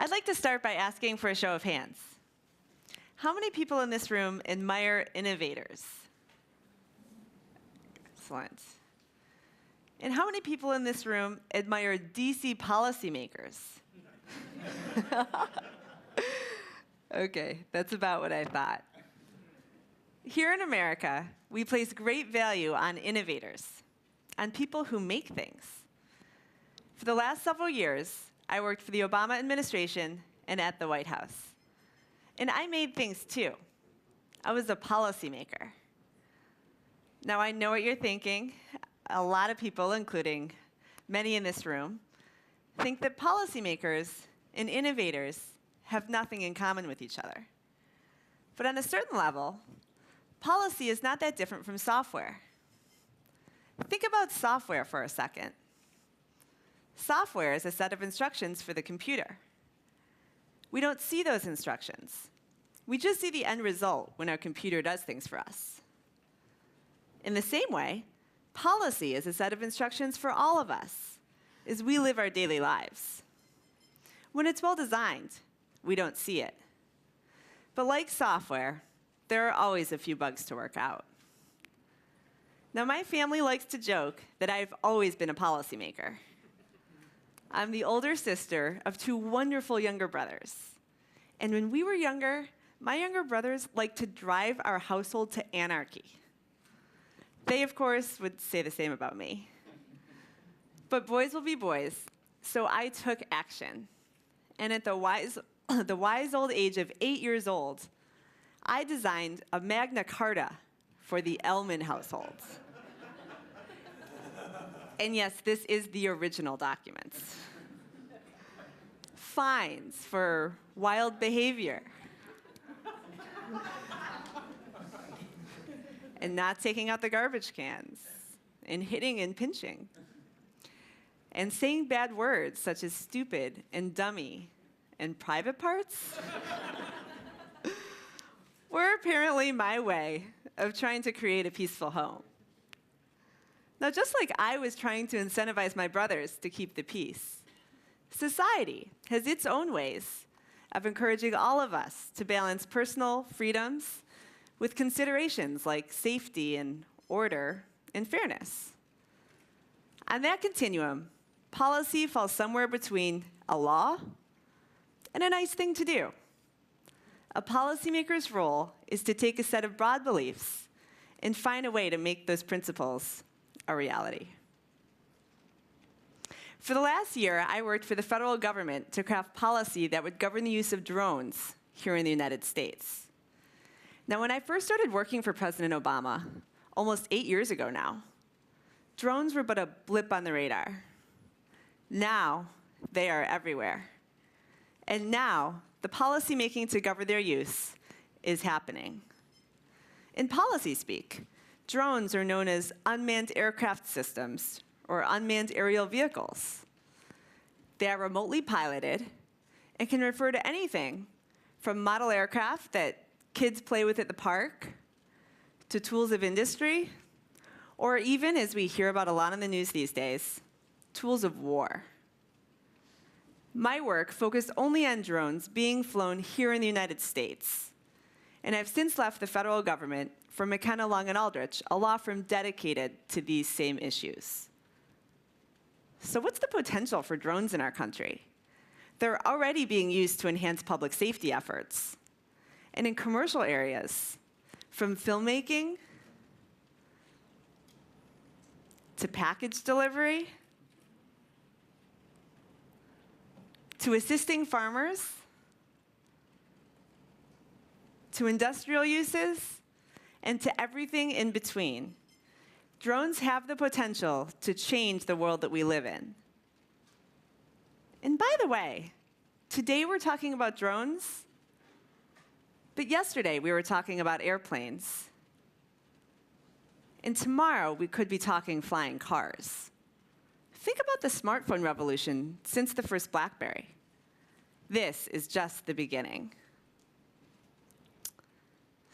I'd like to start by asking for a show of hands. How many people in this room admire innovators? Excellent. And how many people in this room admire DC policymakers? Okay, that's about what I thought. Here in America, we place great value on innovators, on people who make things. For the last several years, I worked for the Obama administration and at the White House. And I made things too. I was a policymaker. Now I know what you're thinking. A lot of people, including many in this room, think that policymakers and innovators have nothing in common with each other. But on a certain level, policy is not that different from software. Think about software for a second. Software is a set of instructions for the computer. We don't see those instructions. We just see the end result when our computer does things for us. In the same way, policy is a set of instructions for all of us as we live our daily lives. When it's well designed, we don't see it. But like software, there are always a few bugs to work out. Now, my family likes to joke that I've always been a policymaker. I'm the older sister of two wonderful younger brothers. And when we were younger, my younger brothers liked to drive our household to anarchy. They, of course, would say the same about me. But boys will be boys, so I took action. And at the wise old age of 8 years old, I designed a Magna Carta for the Ellman household. And yes, this is the original document. Fines for wild behavior. And not taking out the garbage cans. And hitting and pinching. And saying bad words such as stupid and dummy and private parts were apparently my way of trying to create a peaceful home. Now, just like I was trying to incentivize my brothers to keep the peace, society has its own ways of encouraging all of us to balance personal freedoms with considerations like safety and order and fairness. On that continuum, policy falls somewhere between a law and a nice thing to do. A policymaker's role is to take a set of broad beliefs and find a way to make those principles a reality. For the last year, I worked for the federal government to craft policy that would govern the use of drones here in the United States. Now, when I first started working for President Obama, almost 8 years ago now, drones were but a blip on the radar. Now, they are everywhere. And now, the policy making to govern their use is happening. In policy speak, drones are known as unmanned aircraft systems, or unmanned aerial vehicles. They are remotely piloted and can refer to anything from model aircraft that kids play with at the park, to tools of industry, or even, as we hear about a lot in the news these days, tools of war. My work focused only on drones being flown here in the United States. And I've since left the federal government for McKenna, Long & Aldrich, a law firm dedicated to these same issues. So what's the potential for drones in our country? They're already being used to enhance public safety efforts. And in commercial areas, from filmmaking to package delivery to assisting farmers to industrial uses, and to everything in between. Drones have the potential to change the world that we live in. And by the way, today we're talking about drones, but yesterday we were talking about airplanes. And tomorrow we could be talking flying cars. Think about the smartphone revolution since the first BlackBerry. This is just the beginning.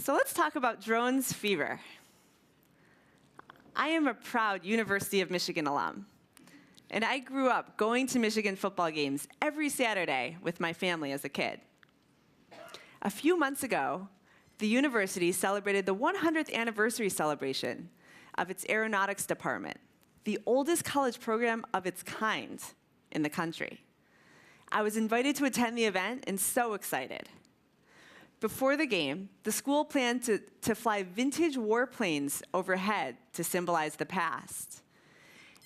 So let's talk about drones fever. I am a proud University of Michigan alum. and I grew up going to Michigan football games every Saturday with my family as a kid. A few months ago, the university celebrated the 100th anniversary celebration of its aeronautics department, the oldest college program of its kind in the country. I was invited to attend the event and so excited. Before the game, the school planned to fly vintage warplanes overhead to symbolize the past,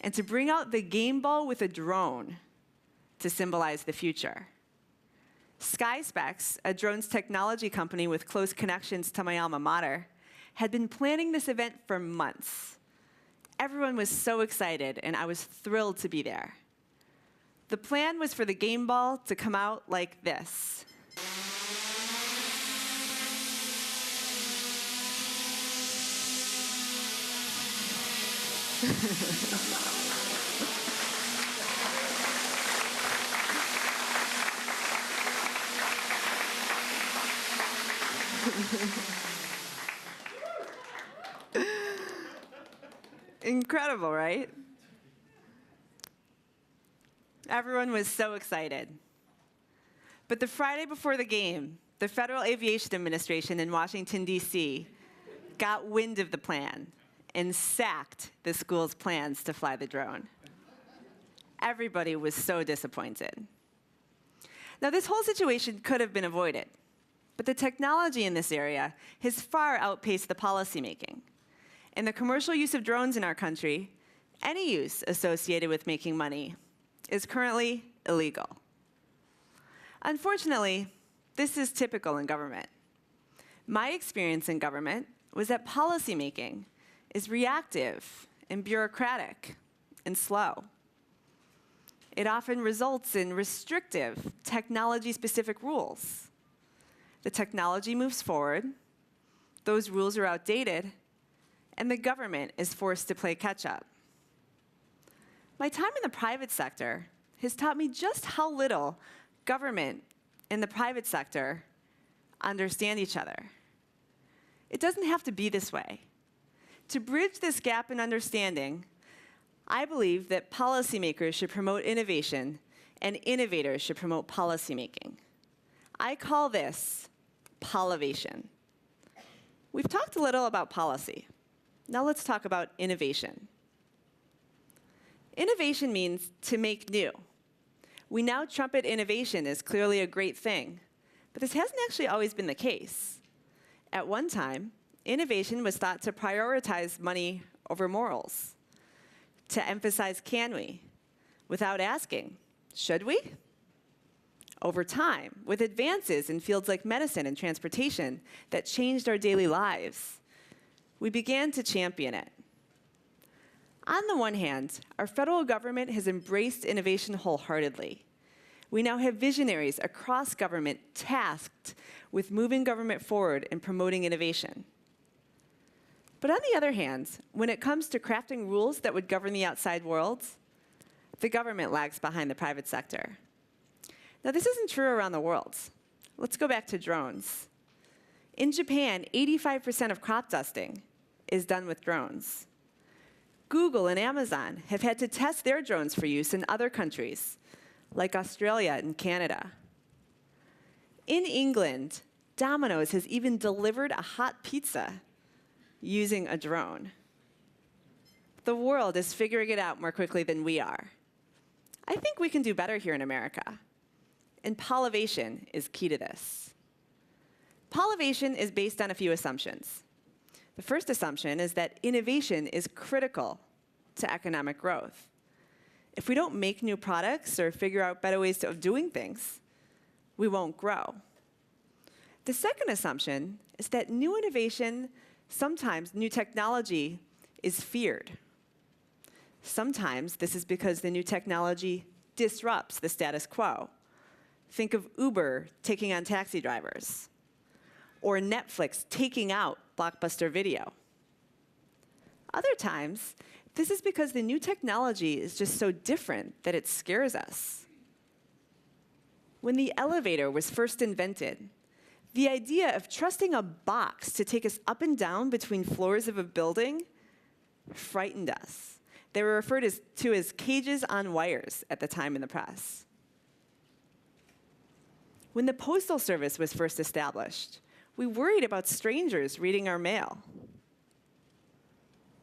and to bring out the game ball with a drone to symbolize the future. SkySpecs, a drones technology company with close connections to my alma mater, had been planning this event for months. Everyone was so excited, and I was thrilled to be there. The plan was for the game ball to come out like this. Incredible, right? Everyone was so excited. But the Friday before the game, the Federal Aviation Administration in Washington, D.C. got wind of the plan and sacked the school's plans to fly the drone. Everybody was so disappointed. Now, this whole situation could have been avoided, but the technology in this area has far outpaced the policymaking. And the commercial use of drones in our country, any use associated with making money, is currently illegal. Unfortunately, this is typical in government. My experience in government was that policymaking is reactive and bureaucratic and slow. It often results in restrictive, technology-specific rules. The technology moves forward, those rules are outdated, and the government is forced to play catch-up. My time in the private sector has taught me just how little government and the private sector understand each other. It doesn't have to be this way. To bridge this gap in understanding, I believe that policymakers should promote innovation and innovators should promote policymaking. I call this Polivation. We've talked a little about policy. Now let's talk about innovation. Innovation means to make new. We now trumpet innovation as clearly a great thing, but this hasn't actually always been the case. At one time, innovation was thought to prioritize money over morals, to emphasize can we, without asking, should we? Over time, with advances in fields like medicine and transportation that changed our daily lives, we began to champion it. On the one hand, our federal government has embraced innovation wholeheartedly. We now have visionaries across government tasked with moving government forward and promoting innovation. But on the other hand, when it comes to crafting rules that would govern the outside world, the government lags behind the private sector. Now, this isn't true around the world. Let's go back to drones. In Japan, 85% of crop dusting is done with drones. Google and Amazon have had to test their drones for use in other countries, like Australia and Canada. In England, Domino's has even delivered a hot pizza using a drone. The world is figuring it out more quickly than we are. I think we can do better here in America. And Polivation is key to this. Polivation is based on a few assumptions. The first assumption is that innovation is critical to economic growth. If we don't make new products or figure out better ways of doing things, we won't grow. The second assumption is that new innovation, sometimes new technology, is feared. Sometimes this is because the new technology disrupts the status quo. Think of Uber taking on taxi drivers, or Netflix taking out Blockbuster Video. Other times, this is because the new technology is just so different that it scares us. When the elevator was first invented, the idea of trusting a box to take us up and down between floors of a building frightened us. They were referred to as cages on wires at the time in the press. When the Postal Service was first established, we worried about strangers reading our mail.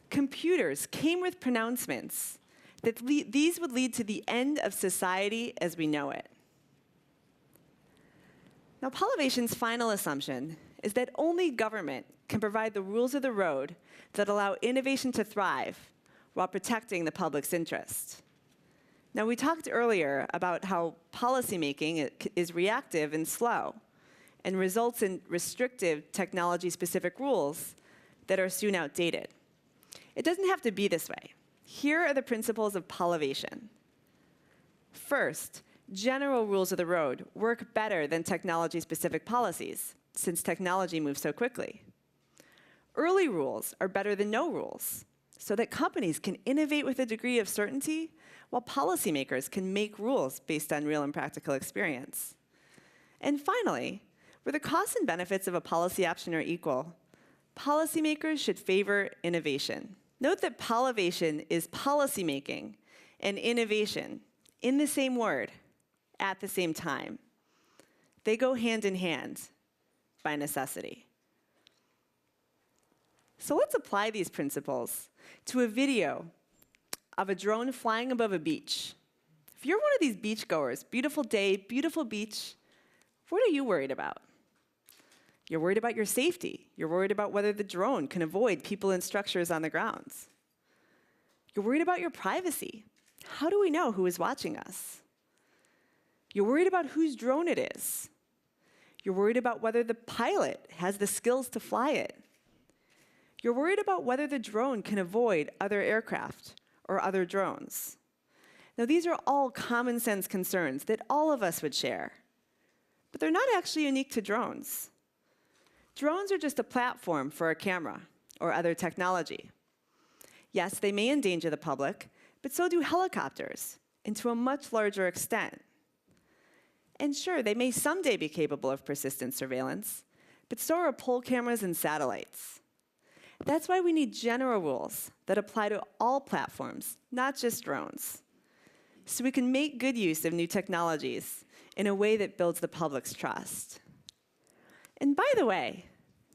Computers came with pronouncements that these would lead to the end of society as we know it. Now, Polivation's final assumption is that only government can provide the rules of the road that allow innovation to thrive while protecting the public's interest. Now, we talked earlier about how policymaking is reactive and slow and results in restrictive technology-specific rules that are soon outdated. It doesn't have to be this way. Here are the principles of Polivation. First, general rules of the road work better than technology-specific policies, since technology moves so quickly. Early rules are better than no rules, so that companies can innovate with a degree of certainty, while policymakers can make rules based on real and practical experience. And finally, where the costs and benefits of a policy option are equal, policymakers should favor innovation. Note that Polivation is policymaking and innovation in the same word at the same time. They go hand in hand by necessity. So let's apply these principles to a video of a drone flying above a beach. If you're one of these beachgoers, beautiful day, beautiful beach, what are you worried about? You're worried about your safety. You're worried about whether the drone can avoid people and structures on the grounds. You're worried about your privacy. How do we know who is watching us? You're worried about whose drone it is. You're worried about whether the pilot has the skills to fly it. You're worried about whether the drone can avoid other aircraft or other drones. Now, these are all common sense concerns that all of us would share, but they're not actually unique to drones. Drones are just a platform for a camera or other technology. Yes, they may endanger the public, but so do helicopters, and to a much larger extent. And sure, they may someday be capable of persistent surveillance, but so are pole cameras and satellites. That's why we need general rules that apply to all platforms, not just drones, so we can make good use of new technologies in a way that builds the public's trust. And by the way,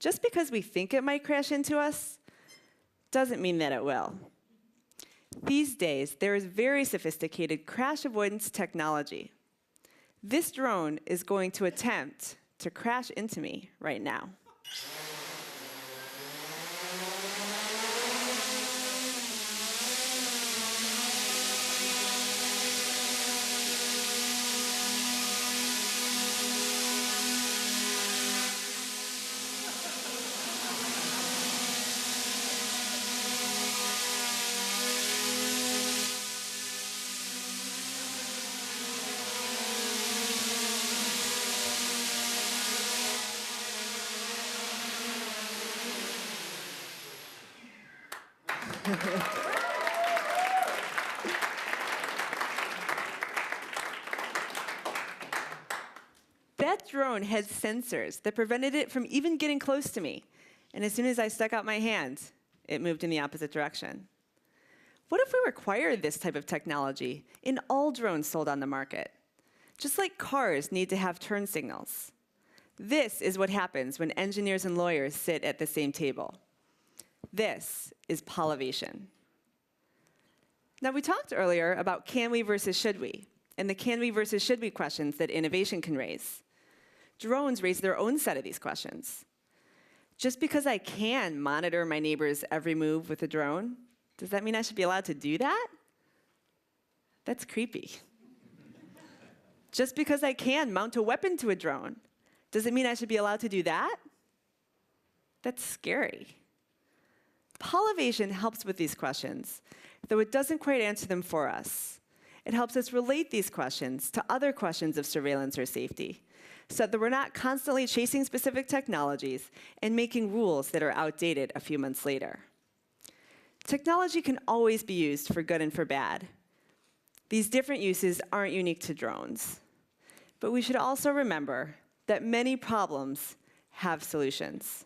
just because we think it might crash into us doesn't mean that it will. These days, there is very sophisticated crash avoidance technology. This drone is going to attempt to crash into me right now. That drone had sensors that prevented it from even getting close to me. And as soon as I stuck out my hand, it moved in the opposite direction. What if we required this type of technology in all drones sold on the market? Just like cars need to have turn signals. This is what happens when engineers and lawyers sit at the same table. This is Polivation. Now, we talked earlier about can we versus should we, and the can we versus should we questions that innovation can raise. Drones raise their own set of these questions. Just because I can monitor my neighbor's every move with a drone, does that mean I should be allowed to do that? That's creepy. Just because I can mount a weapon to a drone, does it mean I should be allowed to do that? That's scary. Polivation helps with these questions, though it doesn't quite answer them for us. It helps us relate these questions to other questions of surveillance or safety, so that we're not constantly chasing specific technologies and making rules that are outdated a few months later. Technology can always be used for good and for bad. These different uses aren't unique to drones. But we should also remember that many problems have solutions.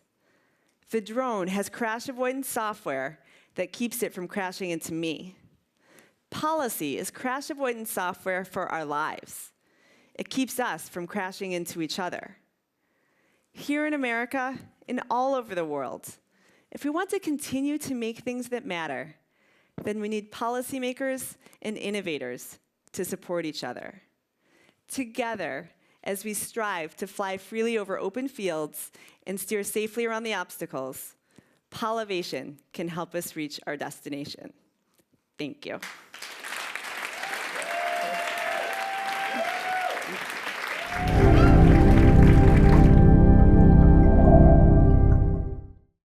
The drone has crash avoidance software that keeps it from crashing into me. Policy is crash avoidance software for our lives. It keeps us from crashing into each other. Here in America and all over the world, if we want to continue to make things that matter, then we need policymakers and innovators to support each other. Together, as we strive to fly freely over open fields and steer safely around the obstacles, Polivation can help us reach our destination. Thank you.